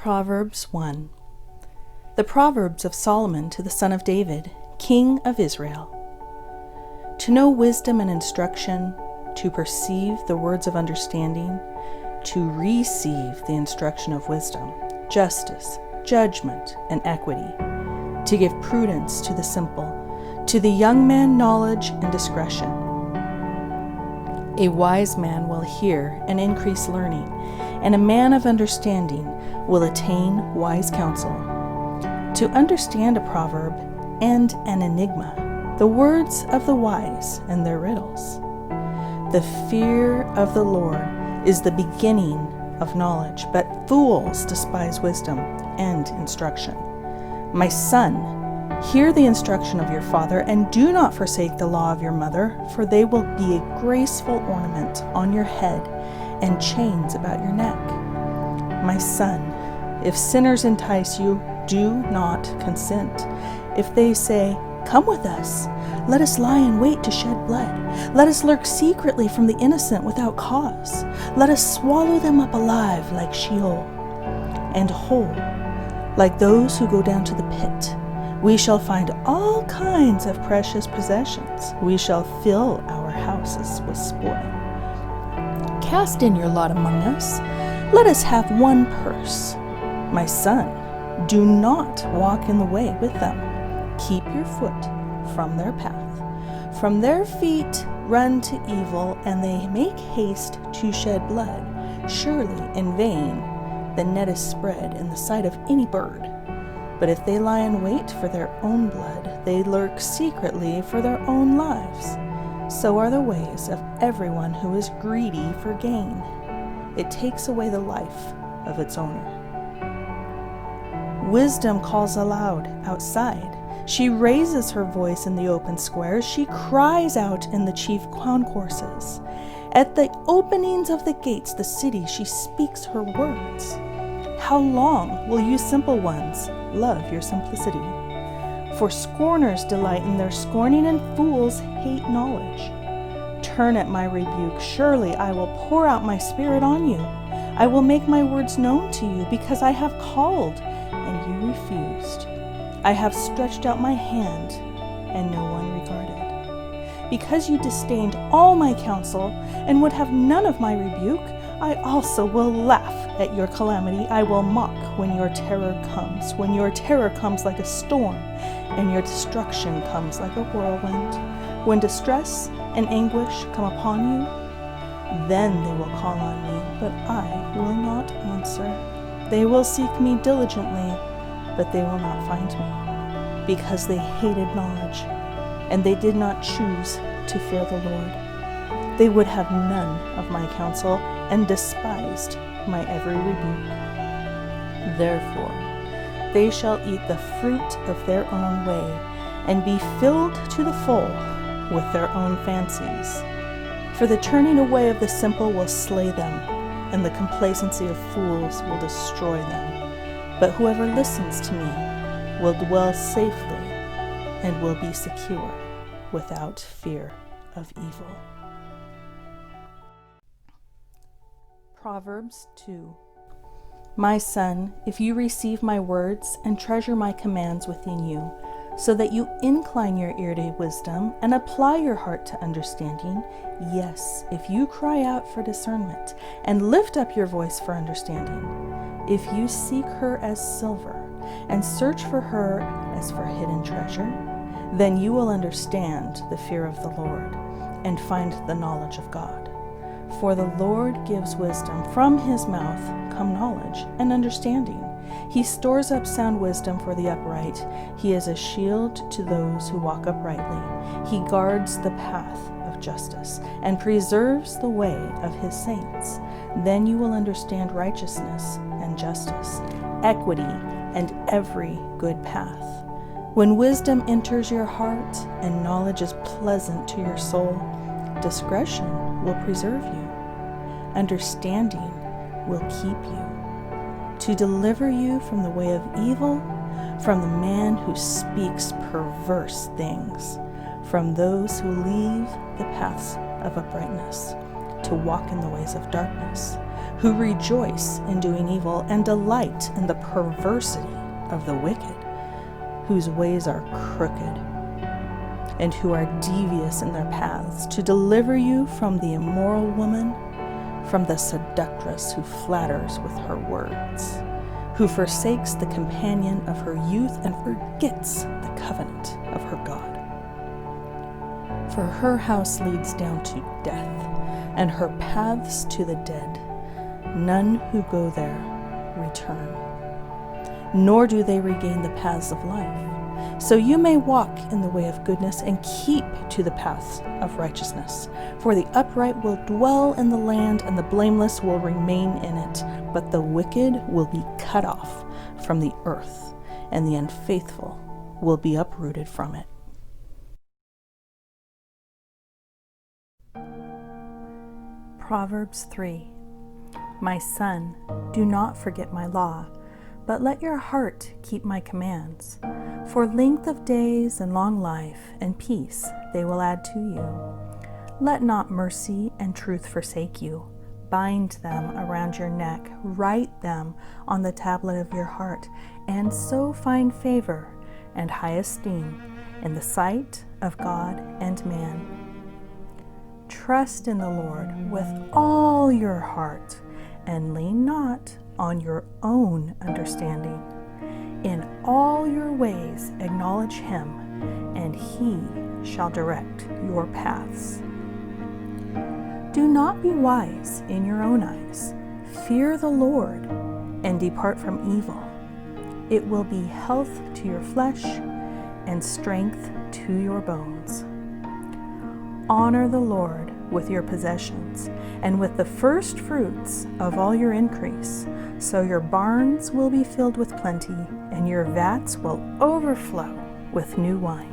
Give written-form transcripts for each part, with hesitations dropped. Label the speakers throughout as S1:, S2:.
S1: Proverbs 1. The Proverbs of Solomon to the son of David, king of Israel. To know wisdom and instruction, to perceive the words of understanding, to receive the instruction of wisdom, justice, judgment, and equity, to give prudence to the simple, to the young man knowledge and discretion. A wise man will hear and increase learning, and a man of understanding will attain wise counsel. To understand a proverb and an enigma, the words of the wise and their riddles. The fear of the Lord is the beginning of knowledge, but fools despise wisdom and instruction. My son, hear the instruction of your father, and do not forsake the law of your mother, for they will be a graceful ornament on your head and chains about your neck. My son, if sinners entice you, do not consent. If they say, "Come with us, let us lie in wait to shed blood. Let us lurk secretly from the innocent without cause. Let us swallow them up alive like Sheol, and whole, like those who go down to the pit. We shall find all kinds of precious possessions. We shall fill our houses with spoil. Cast in your lot among us. Let us have one purse. My son, do not walk in the way with them. Keep your foot from their path. From their feet run to evil, and they make haste to shed blood. Surely in vain the net is spread in the sight of any bird. But if they lie in wait for their own blood, they lurk secretly for their own lives. So are the ways of everyone who is greedy for gain. It takes away the life of its owner. Wisdom calls aloud outside. She raises her voice in the open squares. She cries out in the chief concourses. At the openings of the gates, the city, she speaks her words. How long will you simple ones love your simplicity? For scorners delight in their scorning, and fools hate knowledge. Turn at my rebuke. Surely I will pour out my spirit on you. I will make my words known to you, because I have called, and you refused. I have stretched out my hand, and no one regarded. Because you disdained all my counsel, and would have none of my rebuke, I also will laugh at your calamity. I will mock when your terror comes like a storm, and your destruction comes like a whirlwind. When distress and anguish come upon you, then they will call on me, but I will not answer. They will seek me diligently, but they will not find me, because they hated knowledge, and they did not choose to fear the Lord. They would have none of my counsel, and despised my every rebuke. Therefore, they shall eat the fruit of their own way, and be filled to the full with their own fancies. For the turning away of the simple will slay them, and the complacency of fools will destroy them. But whoever listens to me will dwell safely, and will be secure without fear of evil. Proverbs 2. My son, if you receive my words and treasure my commands within you, so that you incline your ear to wisdom and apply your heart to understanding, yes, if you cry out for discernment and lift up your voice for understanding, if you seek her as silver and search for her as for hidden treasure, then you will understand the fear of the Lord and find the knowledge of God. For the Lord gives wisdom. From his mouth come knowledge and understanding. He stores up sound wisdom for the upright. He is a shield to those who walk uprightly. He guards the path of justice and preserves the way of his saints. Then you will understand righteousness and justice, equity, and every good path. When wisdom enters your heart and knowledge is pleasant to your soul, discretion will preserve you. Understanding will keep you, to deliver you from the way of evil, from the man who speaks perverse things, from those who leave the paths of uprightness, to walk in the ways of darkness, who rejoice in doing evil and delight in the perversity of the wicked, whose ways are crooked, and who are devious in their paths, to deliver you from the immoral woman, from the seductress who flatters with her words, who forsakes the companion of her youth and forgets the covenant of her God. For her house leads down to death, and her paths to the dead. None who go there return, nor do they regain the paths of life. So you may walk in the way of goodness and keep to the paths of righteousness. For the upright will dwell in the land, and the blameless will remain in it. But the wicked will be cut off from the earth, and the unfaithful will be uprooted from it. Proverbs 3. My son, do not forget my law, but let your heart keep my commands. For length of days and long life and peace they will add to you. Let not mercy and truth forsake you. Bind them around your neck, write them on the tablet of your heart, and so find favor and high esteem in the sight of God and man. Trust in the Lord with all your heart, and lean not on your own understanding. In all your ways acknowledge him, and he shall direct your paths. Do not be wise in your own eyes. Fear the Lord, and depart from evil. It will be health to your flesh, and strength to your bones. Honor the Lord with your possessions, and with the first fruits of all your increase. So your barns will be filled with plenty, and your vats will overflow with new wine.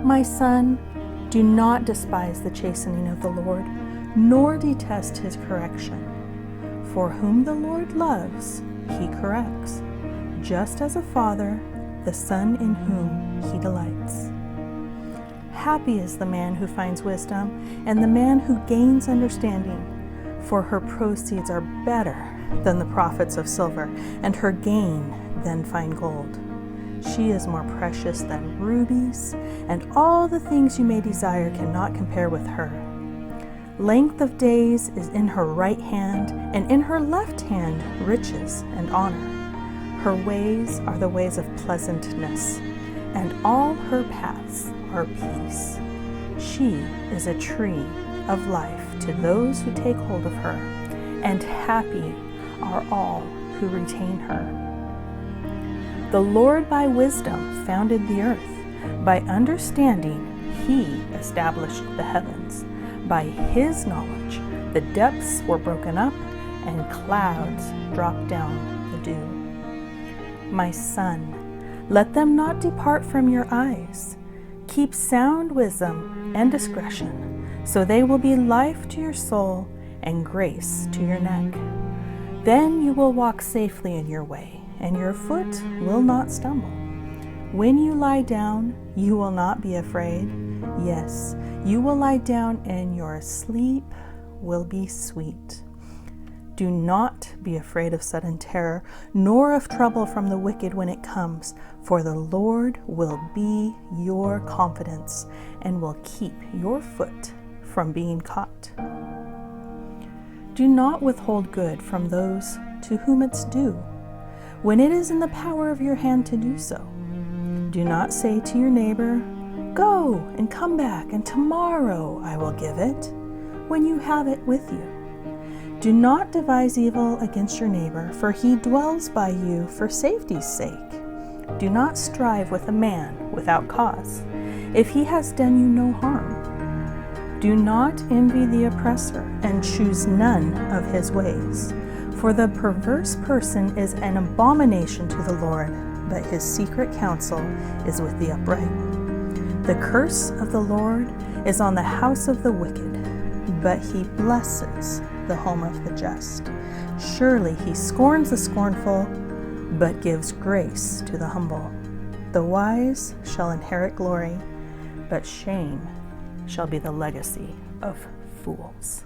S1: My son, do not despise the chastening of the Lord, nor detest his correction. For whom the Lord loves, he corrects, just as a father the son in whom he delights. Happy is the man who finds wisdom, and the man who gains understanding, for her proceeds are better than the profits of silver, and her gain than fine gold. She is more precious than rubies, and all the things you may desire cannot compare with her. Length of days is in her right hand, and in her left hand riches and honor. Her ways are the ways of pleasantness, and all her paths are peace. She is a tree of life to those who take hold of her, and happy are all who retain her. The Lord by wisdom founded the earth. By understanding he established the heavens. By his knowledge the depths were broken up, and clouds dropped down the dew. My son, let them not depart from your eyes. Keep sound wisdom and discretion, so they will be life to your soul and grace to your neck. Then you will walk safely in your way, and your foot will not stumble. When you lie down, you will not be afraid. Yes, you will lie down, and your sleep will be sweet. Do not be afraid of sudden terror, nor of trouble from the wicked when it comes, for the Lord will be your confidence and will keep your foot from being caught. Do not withhold good from those to whom it's due, when it is in the power of your hand to do so. Do not say to your neighbor, "Go and come back, and tomorrow I will give it," when you have it with you. Do not devise evil against your neighbor, for he dwells by you for safety's sake. Do not strive with a man without cause, if he has done you no harm. Do not envy the oppressor, and choose none of his ways. For the perverse person is an abomination to the Lord, but his secret counsel is with the upright. The curse of the Lord is on the house of the wicked, but he blesses the home of the just. Surely he scorns the scornful, but gives grace to the humble. The wise shall inherit glory, but shame shall be the legacy of fools.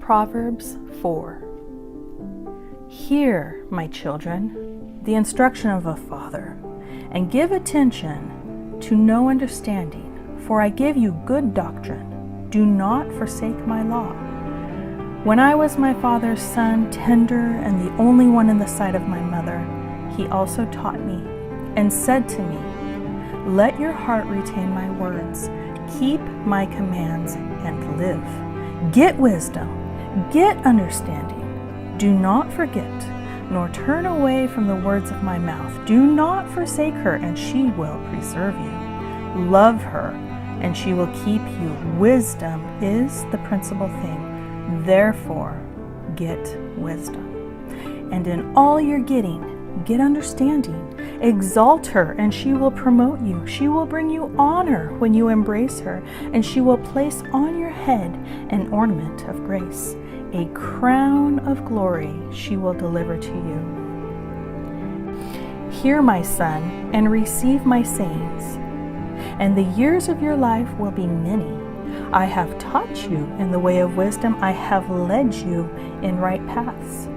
S1: Proverbs 4. Hear, my children, the instruction of a father, and give attention to know understanding, for I give you good doctrine. Do not forsake my law. When I was my father's son, tender and the only one in the sight of my mother, he also taught me and said to me, let your heart retain my words, keep my commands and live. Get wisdom, get understanding. Do not forget, nor turn away from the words of my mouth. Do not forsake her, and she will preserve you. Love her, and she will keep you. Wisdom is the principal thing. Therefore, get wisdom. And in all you're getting, get understanding. Exalt her, and she will promote you. She will bring you honor when you embrace her, and she will place on your head an ornament of grace. A crown of glory she will deliver to you. Hear, my son, and receive my sayings, and the years of your life will be many. I have taught you in the way of wisdom. I have led you in right paths.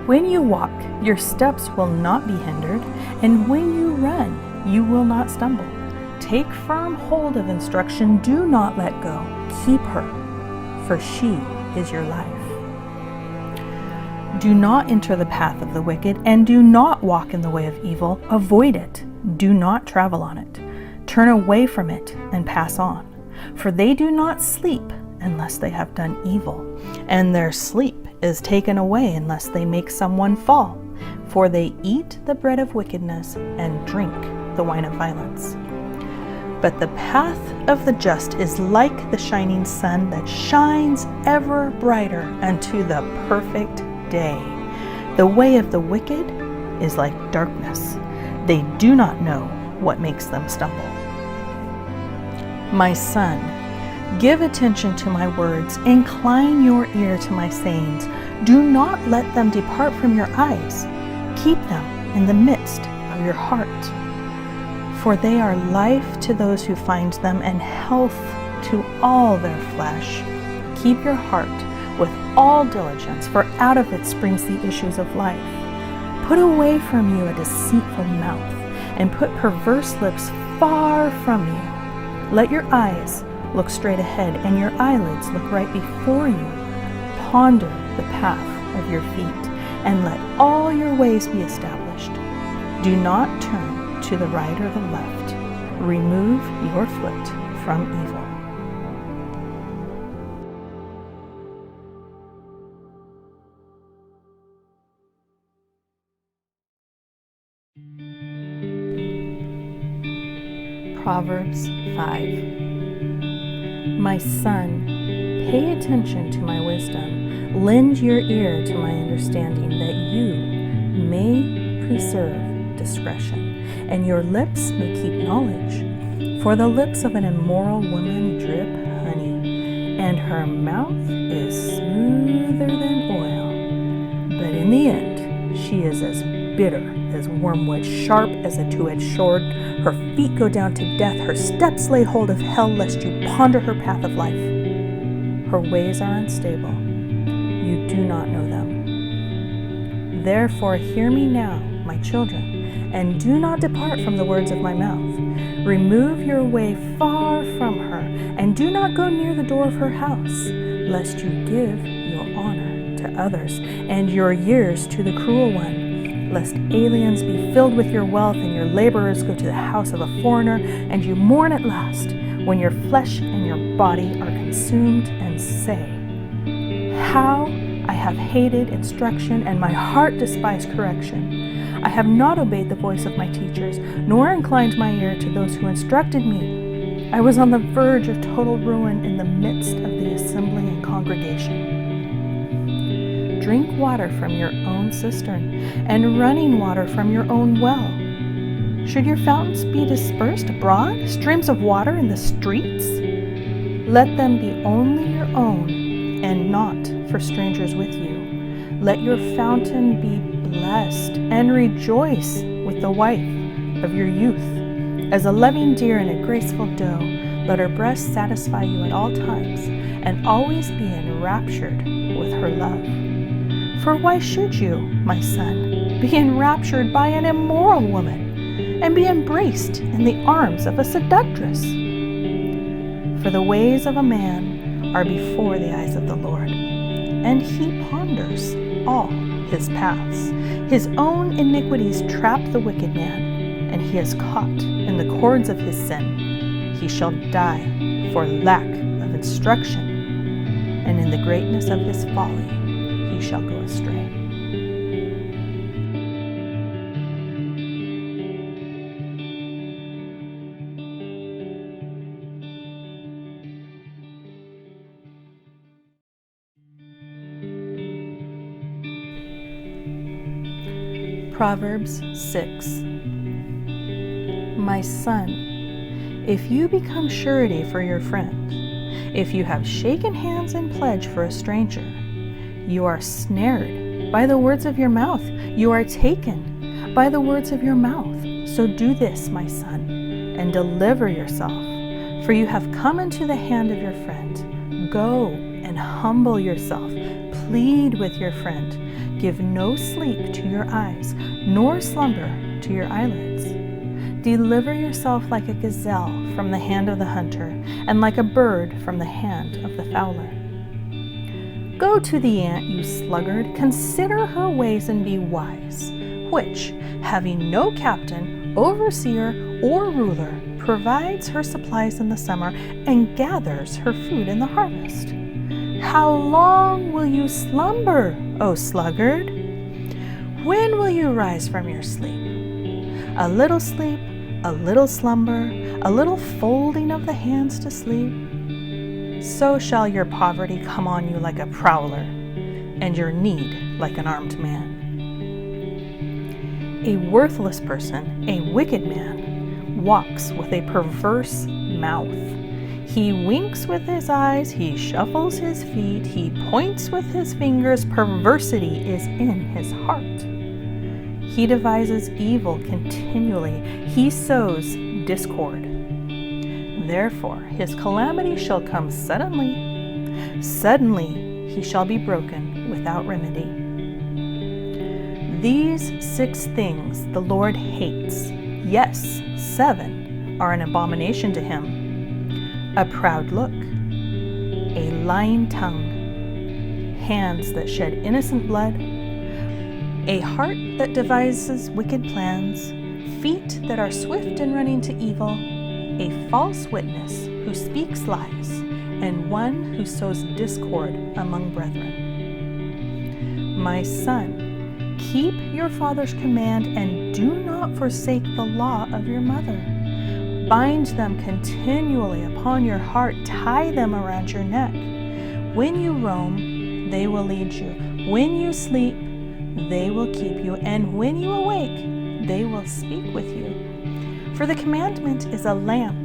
S1: When you walk, your steps will not be hindered, and when you run, you will not stumble. Take firm hold of instruction. Do not let go. Keep her, for she is your life. Do not enter the path of the wicked, and do not walk in the way of evil. Avoid it. Do not travel on it. Turn away from it and pass on. For they do not sleep unless they have done evil, and their sleep is taken away unless they make someone fall. For they eat the bread of wickedness and drink the wine of violence. But the path of the just is like the shining sun that shines ever brighter unto the perfect day. The way of the wicked is like darkness. They do not know what makes them stumble. My son, give attention to my words. Incline your ear to my sayings. Do not let them depart from your eyes. Keep them in the midst of your heart. For they are life to those who find them, and health to all their flesh. Keep your heart with all diligence, for out of it springs the issues of life. Put away from you a deceitful mouth, and put perverse lips far from you. Let your eyes look straight ahead, and your eyelids look right before you. Ponder the path of your feet, and let all your ways be established. Do not turn to the right or the left. Remove your foot from evil. Proverbs 5. My son, pay attention to my wisdom. Lend your ear to my understanding, that you may preserve discretion, and your lips may keep knowledge. For the lips of an immoral woman drip honey, and her mouth is smoother than oil. But in the end, she is as bitter as wormwood, sharp as a two-edged sword. Her feet go down to death. Her steps lay hold of hell, lest you ponder her path of life. Her ways are unstable. You do not know them. Therefore, hear me now, my children, and do not depart from the words of my mouth. Remove your way far from her, and do not go near the door of her house, lest you give your honor to others, and your years to the cruel one, lest aliens be filled with your wealth, and your laborers go to the house of a foreigner, and you mourn at last, when your flesh and your body are consumed, and say, how I have hated instruction, and my heart despised correction. I have not obeyed the voice of my teachers, nor inclined my ear to those who instructed me. I was on the verge of total ruin in the midst of the assembly and congregation. Drink water from your own cistern, and running water from your own well. Should your fountains be dispersed abroad, streams of water in the streets? Let them be only your own, and not for strangers with you. Let your fountain be blessed, and rejoice with the wife of your youth. As a loving deer and a graceful doe, Let her breast satisfy you at all times, and always be enraptured with her love. For why should you, my son, be enraptured by an immoral woman, and be embraced in the arms of a seductress? For the ways of a man are before the eyes of the Lord, and he ponders all his paths. His own iniquities trap the wicked man, and he is caught in the cords of his sin. He shall die for lack of instruction, and in the greatness of his folly he shall go astray. Proverbs 6. My son, if you become surety for your friend, if you have shaken hands in pledge for a stranger, you are snared by the words of your mouth. You are taken by the words of your mouth. So do this, my son, and deliver yourself, for you have come into the hand of your friend. Go and humble yourself. Plead with your friend. Give no sleep to your eyes, nor slumber to your eyelids. Deliver yourself like a gazelle from the hand of the hunter, and like a bird from the hand of the fowler. Go to the ant, you sluggard, consider her ways and be wise, which, having no captain, overseer, or ruler, provides her supplies in the summer and gathers her food in the harvest. How long will you slumber, O sluggard? When will you rise from your sleep? A little sleep, a little slumber, a little folding of the hands to sleep. So shall your poverty come on you like a prowler, and your need like an armed man. A worthless person, a wicked man, walks with a perverse mouth. He winks with his eyes, he shuffles his feet, he points with his fingers. Perversity is in his heart. He devises evil continually. He sows discord. Therefore his calamity shall come suddenly. Suddenly he shall be broken without remedy. These 6 things the Lord hates. Yes, 7 are an abomination to him: a proud look, a lying tongue, hands that shed innocent blood, a heart that devises wicked plans, feet that are swift in running to evil, a false witness who speaks lies, and one who sows discord among brethren. My son, keep your father's command and do not forsake the law of your mother. Bind them continually upon your heart, tie them around your neck. When you roam, they will lead you. When you sleep, they will keep you. And when you awake, they will speak with you. For the commandment is a lamp,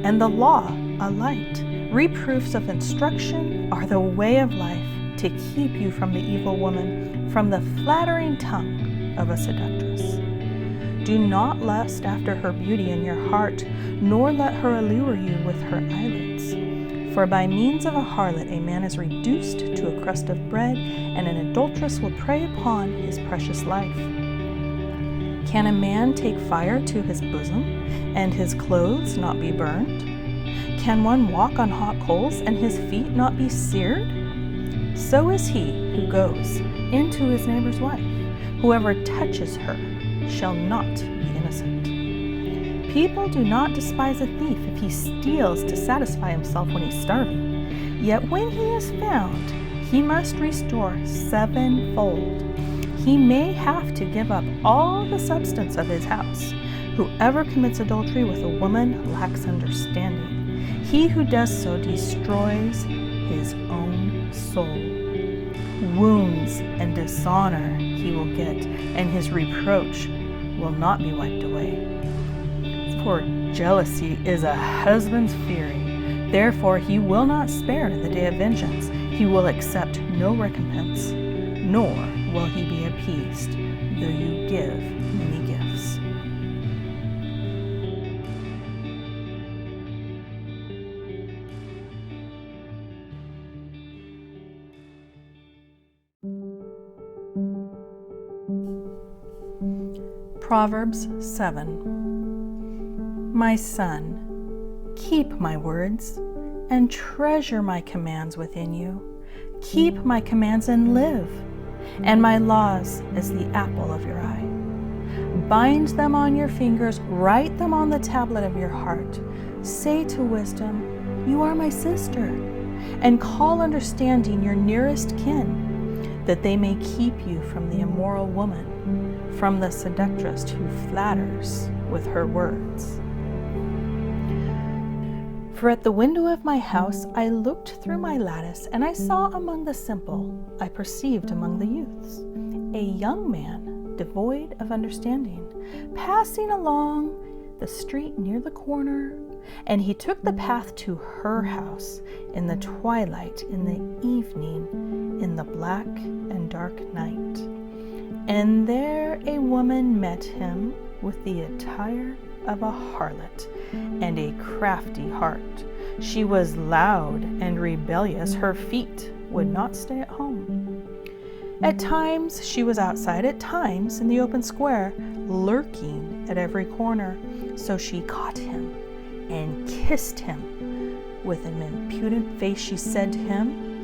S1: and the law a light. Reproofs of instruction are the way of life, to keep you from the evil woman, from the flattering tongue of a seductress. Do not lust after her beauty in your heart, nor let her allure you with her eyelids. For by means of a harlot a man is reduced to a crust of bread, and an adulteress will prey upon his precious life. Can a man take fire to his bosom, and his clothes not be burned? Can one walk on hot coals, and his feet not be seared? So is he who goes into his neighbor's wife. Whoever touches her shall not be innocent. People do not despise a thief if he steals to satisfy himself when he's starving. Yet when he is found, he must restore 7-fold. He may have to give up all the substance of his house. Whoever commits adultery with a woman lacks understanding. He who does so destroys his own soul. Wounds and dishonor he will get, and his reproach will not be wiped away. For jealousy is a husband's fury. Therefore he will not spare in the day of vengeance. He will accept no recompense, nor will he be appeased, though you give many gifts. Proverbs 7. My son, keep my words and treasure my commands within you. Keep my commands and live, and my laws as the apple of your eye. Bind them on your fingers, write them on the tablet of your heart. Say to wisdom, you are my sister, and call understanding your nearest kin, that they may keep you from the immoral woman, from the seductress who flatters with her words. For at the window of my house I looked through my lattice, and I saw among the simple, I perceived among the youths, a young man devoid of understanding, passing along the street near the corner, and he took the path to her house in the twilight, in the evening, in the black and dark night. And there a woman met him with the attire of a harlot and a crafty heart. She was loud and rebellious. Her feet would not stay at home. At times she was outside, at times in the open square, lurking at every corner. So she caught him and kissed him. With an impudent face she said to him,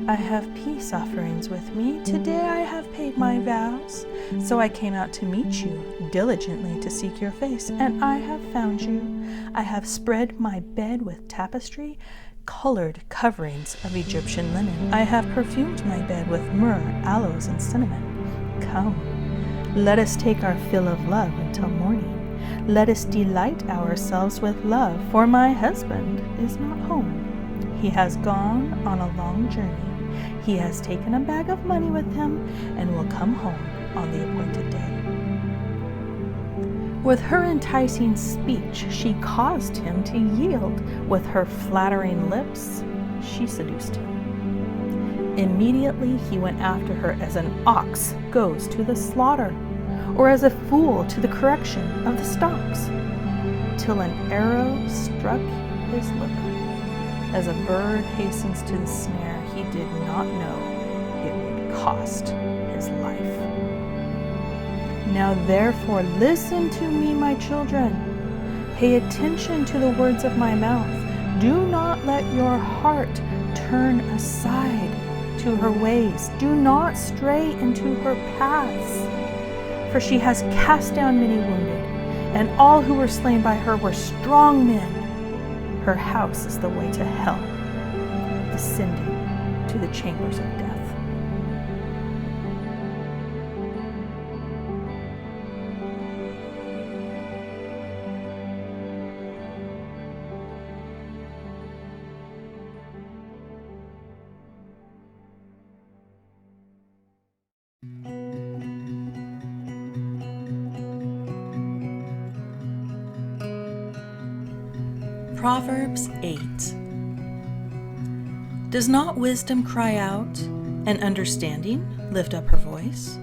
S1: I have peace offerings with me. Today I have paid my vows. So I came out to meet you diligently to seek your face, and I have found you. I have spread my bed with tapestry, colored coverings of Egyptian linen. I have perfumed my bed with myrrh, aloes, and cinnamon. Come, let us take our fill of love until morning. Let us delight ourselves with love, for my husband is not home. He has gone on a long journey. He has taken a bag of money with him and will come home on the appointed day. With her enticing speech, she caused him to yield. With her flattering lips, she seduced him. Immediately he went after her as an ox goes to the slaughter, or as a fool to the correction of the stocks, till an arrow struck his liver. As a bird hastens to the snare, he did not know it would cost his life. Now therefore listen to me, my children. Pay attention to the words of my mouth. Do not let your heart turn aside to her ways. Do not stray into her paths. For she has cast down many wounded, and all who were slain by her were strong men. Her house is the way to hell, descending to the chambers of death. Proverbs 8. Does not wisdom cry out, and understanding lift up her voice?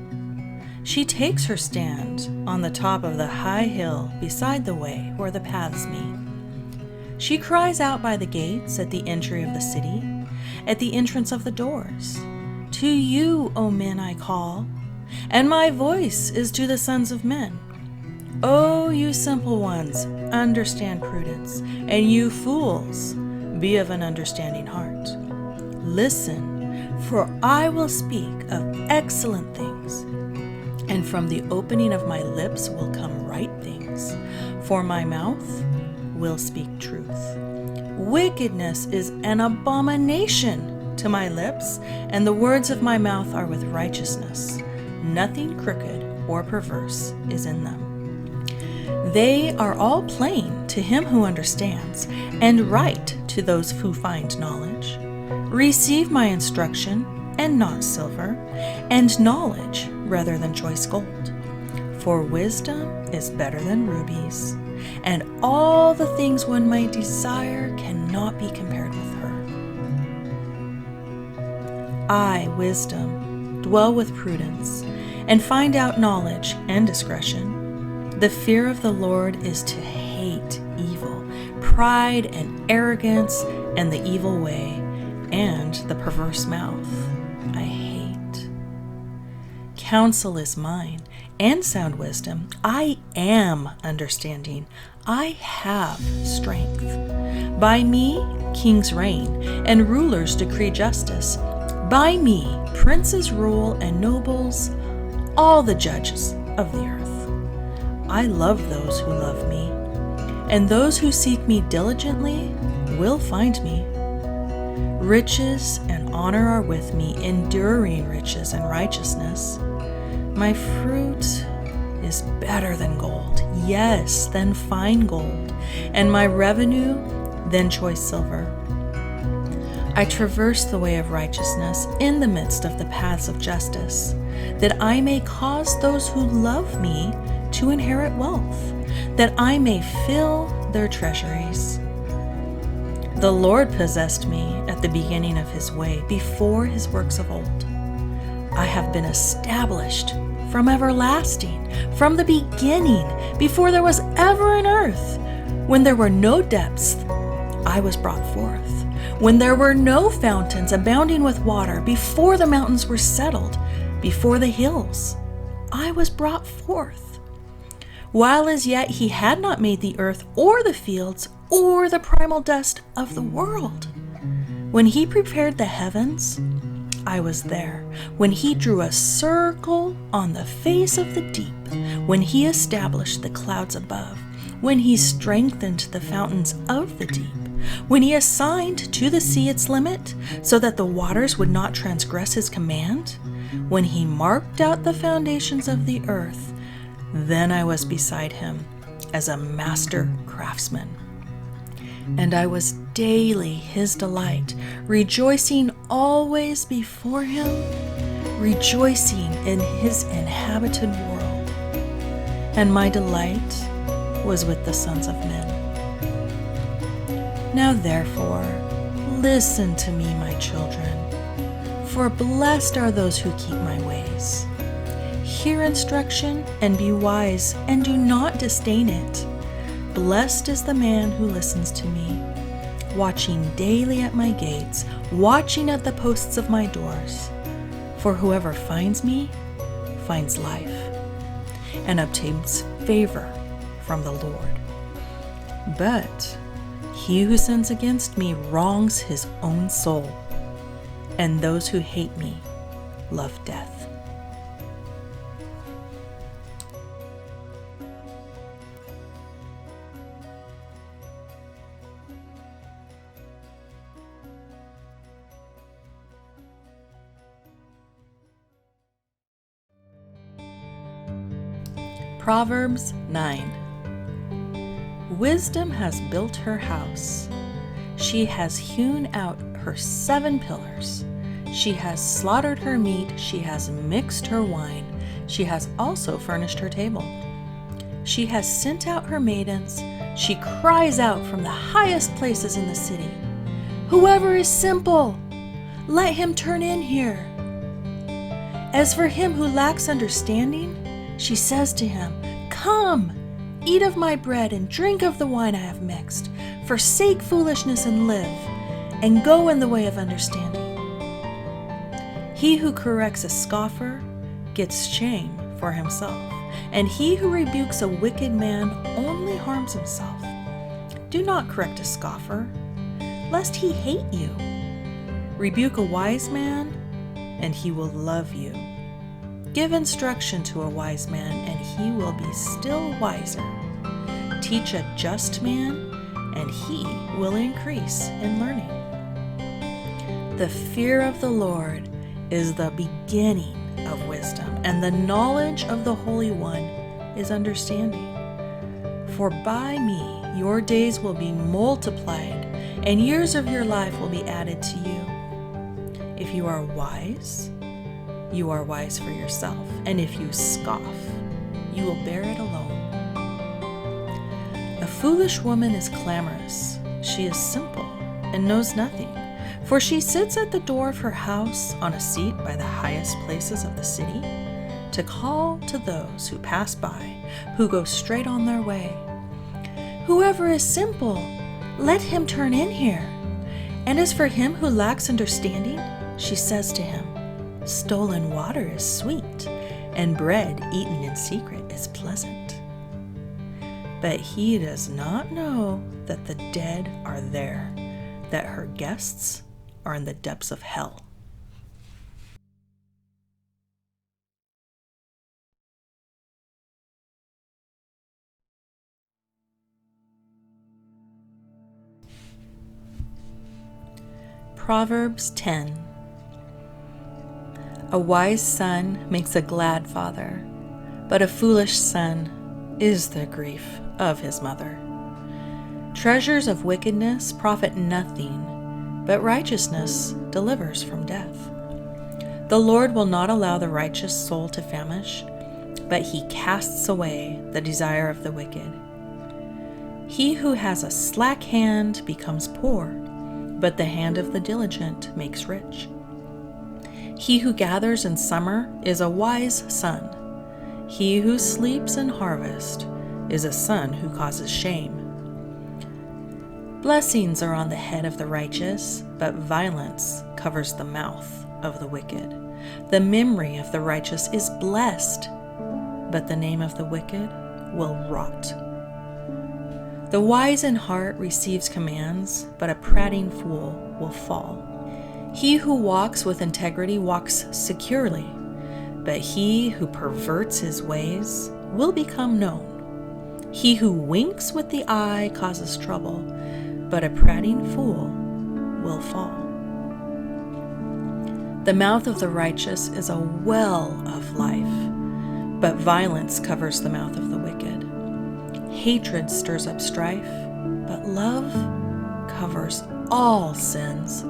S1: She takes her stand on the top of the high hill beside the way where the paths meet. She cries out by the gates at the entry of the city, at the entrance of the doors. To you, O men, I call, and my voice is to the sons of men. O you simple ones, understand prudence, and you fools, be of an understanding heart. Listen, for I will speak of excellent things, and from the opening of my lips will come right things, for my mouth will speak truth. Wickedness is an abomination to my lips, and the words of my mouth are with righteousness. Nothing crooked or perverse is in them. They are all plain to him who understands, and right to those who find knowledge. Receive my instruction, and not silver, and knowledge rather than choice gold. For wisdom is better than rubies, and all the things one might desire cannot be compared with her. I, wisdom, dwell with prudence, and find out knowledge and discretion. The fear of the Lord is to hate evil, pride and arrogance, and the evil way, and the perverse mouth I hate. Counsel is mine, and sound wisdom. I am understanding. I have strength. By me, kings reign, and rulers decree justice. By me, princes rule, and nobles, all the judges of the earth. I love those who love me, and those who seek me diligently will find me. Riches and honor are with me, enduring riches and righteousness. My fruit is better than gold, yes, than fine gold, and my revenue than choice silver. I traverse the way of righteousness in the midst of the paths of justice, that I may cause those who love me to inherit wealth, that I may fill their treasuries. The Lord possessed me at the beginning of his way, before his works of old. I have been established from everlasting, from the beginning, before there was ever an earth. When there were no depths, I was brought forth. When there were no fountains abounding with water, before the mountains were settled, before the hills, I was brought forth. While as yet he had not made the earth or the fields or the primal dust of the world. When he prepared the heavens, I was there. When he drew a circle on the face of the deep, when he established the clouds above, when he strengthened the fountains of the deep, when he assigned to the sea its limit, so that the waters would not transgress his command, when he marked out the foundations of the earth, then I was beside him as a master craftsman. And I was daily his delight, rejoicing always before him, rejoicing in his inhabited world. And my delight was with the sons of men. Now therefore, listen to me, my children, for blessed are those who keep my ways. Hear instruction and be wise, and do not disdain it. Blessed is the man who listens to me, watching daily at my gates, watching at the posts of my doors. For whoever finds me finds life, and obtains favor from the Lord. But he who sins against me wrongs his own soul, and those who hate me love death. Proverbs 9. Wisdom has built her house. She has hewn out her 7 pillars. She has slaughtered her meat. She has mixed her wine. She has also furnished her table. She has sent out her maidens. She cries out from the highest places in the city, "Whoever is simple, let him turn in here." As for him who lacks understanding, she says to him, "Come, eat of my bread and drink of the wine I have mixed. Forsake foolishness and live, and go in the way of understanding." He who corrects a scoffer gets shame for himself, and he who rebukes a wicked man only harms himself. Do not correct a scoffer, lest he hate you. Rebuke a wise man, and he will love you. Give instruction to a wise man, and he will be still wiser. Teach a just man, and he will increase in learning. The fear of the Lord is the beginning of wisdom, and the knowledge of the Holy One is understanding. For by me your days will be multiplied, and years of your life will be added to you. If you are wise, you are wise for yourself, and if you scoff, you will bear it alone. A foolish woman is clamorous. She is simple and knows nothing, for she sits at the door of her house on a seat by the highest places of the city, to call to those who pass by, who go straight on their way. "Whoever is simple, let him turn in here." And as for him who lacks understanding, she says to him, "Stolen water is sweet, and bread eaten in secret is pleasant. But he does not know that the dead are there, that her guests are in the depths of hell. Proverbs 10. A wise son makes a glad father, but a foolish son is the grief of his mother. Treasures of wickedness profit nothing, but righteousness delivers from death. The Lord will not allow the righteous soul to famish, but he casts away the desire of the wicked. He who has a slack hand becomes poor, but the hand of the diligent makes rich. He who gathers in summer is a wise son. He who sleeps in harvest is a son who causes shame. Blessings are on the head of the righteous, but violence covers the mouth of the wicked. The memory of the righteous is blessed, but the name of the wicked will rot. The wise in heart receives commands, but a prating fool will fall. He who walks with integrity walks securely, but he who perverts his ways will become known. He who winks with the eye causes trouble, but a prating fool will fall. The mouth of the righteous is a well of life, but violence covers the mouth of the wicked. Hatred stirs up strife, but love covers all sins.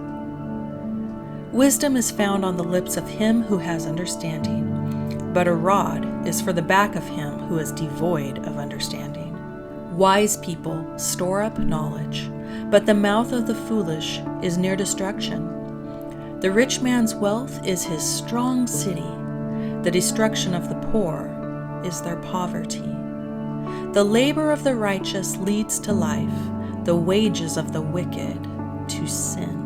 S1: Wisdom is found on the lips of him who has understanding, but a rod is for the back of him who is devoid of understanding. Wise people store up knowledge, but the mouth of the foolish is near destruction. The rich man's wealth is his strong city. The destruction of the poor is their poverty. The labor of the righteous leads to life, the wages of the wicked to sin.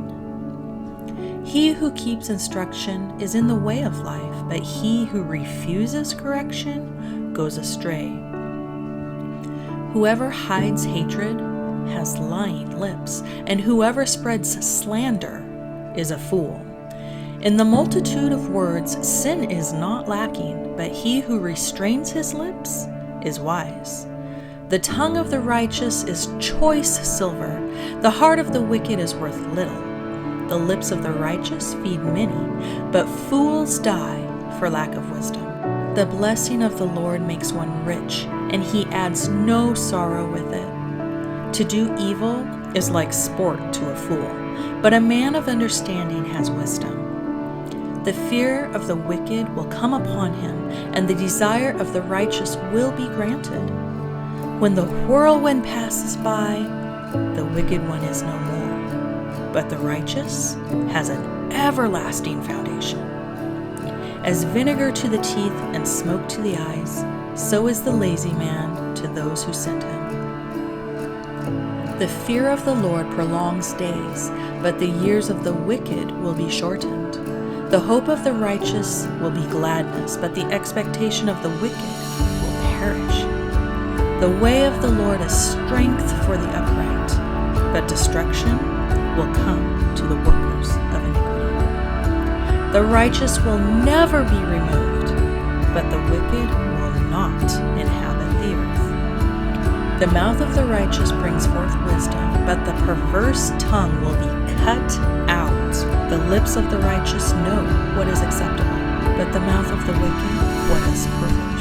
S1: He who keeps instruction is in the way of life, but he who refuses correction goes astray. Whoever hides hatred has lying lips, and whoever spreads slander is a fool. In the multitude of words, sin is not lacking, but he who restrains his lips is wise. The tongue of the righteous is choice silver. The heart of the wicked is worth little. The lips of the righteous feed many, but fools die for lack of wisdom. The blessing of the Lord makes one rich, and he adds no sorrow with it. To do evil is like sport to a fool, but a man of understanding has wisdom. The fear of the wicked will come upon him, and the desire of the righteous will be granted. When the whirlwind passes by, the wicked one is no more, but the righteous has an everlasting foundation. As vinegar to the teeth and smoke to the eyes, so is the lazy man to those who send him. The fear of the Lord prolongs days, but the years of the wicked will be shortened. The hope of the righteous will be gladness, but the expectation of the wicked will perish. The way of the Lord is strength for the upright, but destruction will come to the workers of iniquity. The righteous will never be removed, but the wicked will not inhabit the earth. The mouth of the righteous brings forth wisdom, but the perverse tongue will be cut out. The lips of the righteous know what is acceptable, but the mouth of the wicked what is perverse.